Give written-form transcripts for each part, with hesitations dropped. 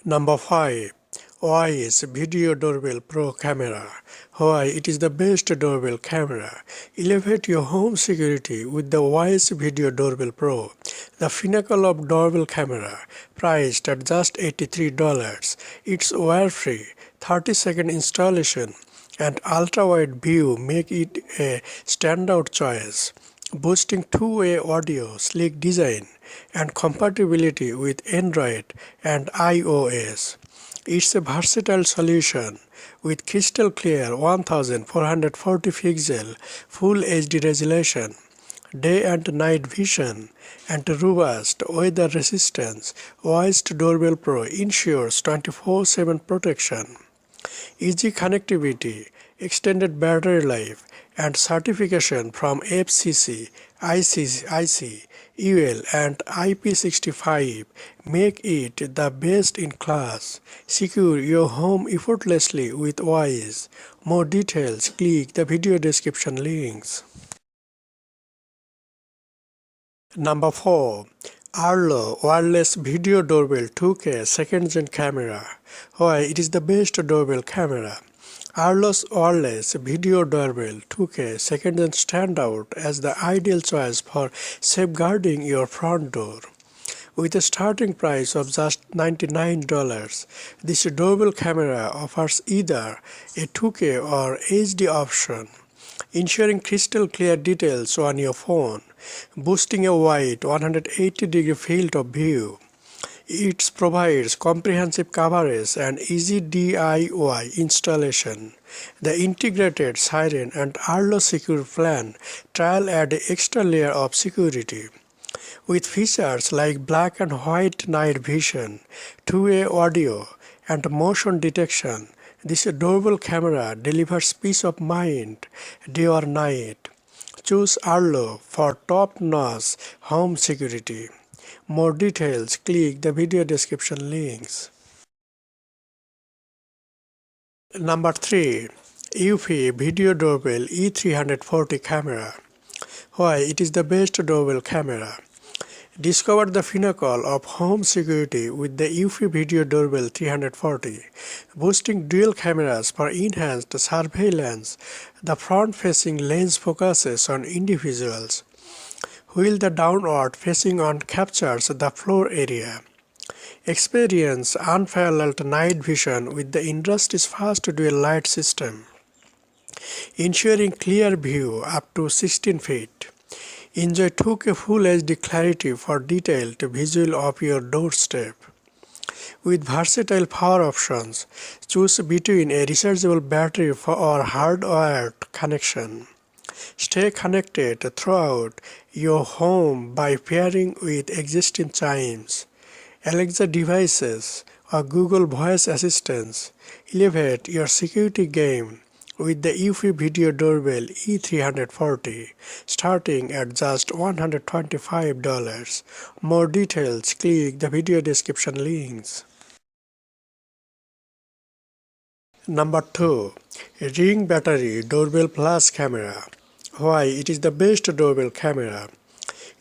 Number 5. Wyze Video Doorbell Pro Camera. Why it is the best doorbell camera. Elevate your home security with the Wyze Video Doorbell Pro, the pinnacle of doorbell camera, priced at just $83. It's wire-free, 30-second installation, and ultra-wide view make it a standout choice. Boasting two-way audio, sleek design, and compatibility with Android and iOS. It's a versatile solution with crystal clear 1440 pixel Full HD resolution, day and night vision, and robust weather resistance. Wyze Doorbell Pro ensures 24/7 protection, easy connectivity, extended battery life, and certification from FCC, IC, UL, and IP65 make it the best in class. Secure your home effortlessly with Wyze. More details, click the video description links. Number 4. Arlo Wireless Video Doorbell 2K Second Gen Camera. Why it is the best doorbell camera. Arlo's wireless video doorbell 2K Second Gen stand out as the ideal choice for safeguarding your front door. With a starting price of just $99, this doorbell camera offers either a 2K or HD option, ensuring crystal clear details on your phone, boosting a wide 180-degree field of view. It provides comprehensive coverage and easy DIY installation. The integrated siren and Arlo Secure Plan trial add an extra layer of security. With features like black and white night vision, two-way audio, and motion detection, this doorbell camera delivers peace of mind day or night. Choose Arlo for top-notch home security. More details, click the video description links. Number 3. Eufy Video Doorbell E340 Camera. Why it is the best doorbell camera. Discover the pinnacle of home security with the Eufy Video Doorbell 340, boosting dual cameras for enhanced surveillance. The front-facing lens focuses on individuals, while the downward-facing one captures the floor area. Experience unparalleled night vision with the industry's first dual light system, ensuring clear view up to 16 feet. Enjoy 2K Full HD clarity for detailed visual of your doorstep. With versatile power options, choose between a rechargeable battery or hardwired connection. Stay connected throughout your home by pairing with existing chimes, Alexa devices, or Google Voice assistants. Elevate your security game with the Eufy Video Doorbell E340, starting at just $125. More details, click the video description links. Number 2. Ring Battery Doorbell Plus Camera. Why it is the best doorbell camera.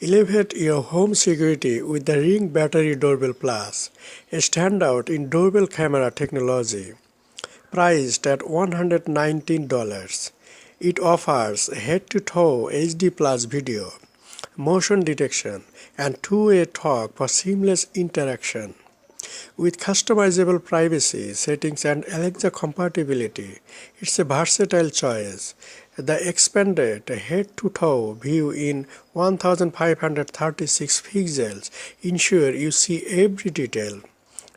Elevate your home security with the Ring Battery Doorbell Plus, a standout in doorbell camera technology. Priced at $119, it offers head-to-toe HD Plus video, motion detection, and two-way talk for seamless interaction. With customizable privacy settings and Alexa compatibility, it's a versatile choice. The expanded head-to-toe view in 1536 pixels ensure you see every detail,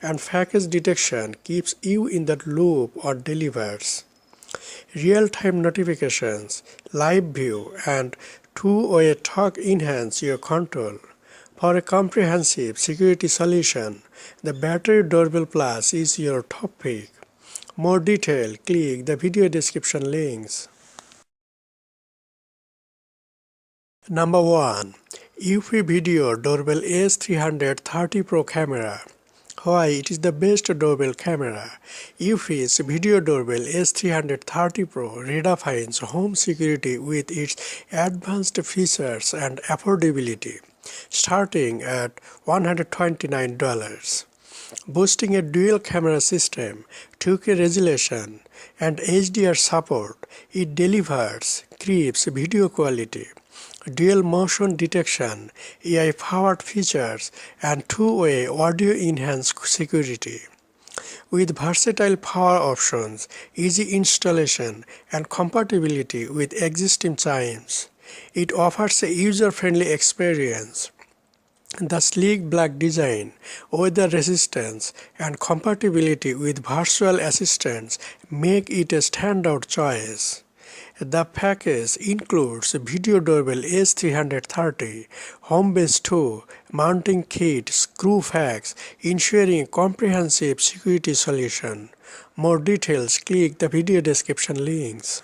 and package detection keeps you in the loop or delivers. Real-time notifications, live view, and two-way talk enhance your control. For a comprehensive security solution, the Battery Doorbell Plus is your top pick. More detail, click the video description links. Number 1. Eufy Video Doorbell S330 Pro Camera. Why it is the best doorbell camera. Eufy's Video Doorbell S330 Pro redefines home security with its advanced features and affordability, starting at $129. Boasting a dual camera system, 2K resolution, and HDR support, it delivers crisp video quality, dual motion detection, AI-powered features, and two-way audio-enhanced security. With versatile power options, easy installation, and compatibility with existing chimes, it offers a user-friendly experience. The sleek black design, weather resistance, and compatibility with virtual assistants make it a standout choice. The package includes Video Doorbell S330, Home Base 2, mounting kit, screw facts, ensuring comprehensive security solution. More details, click the video description links.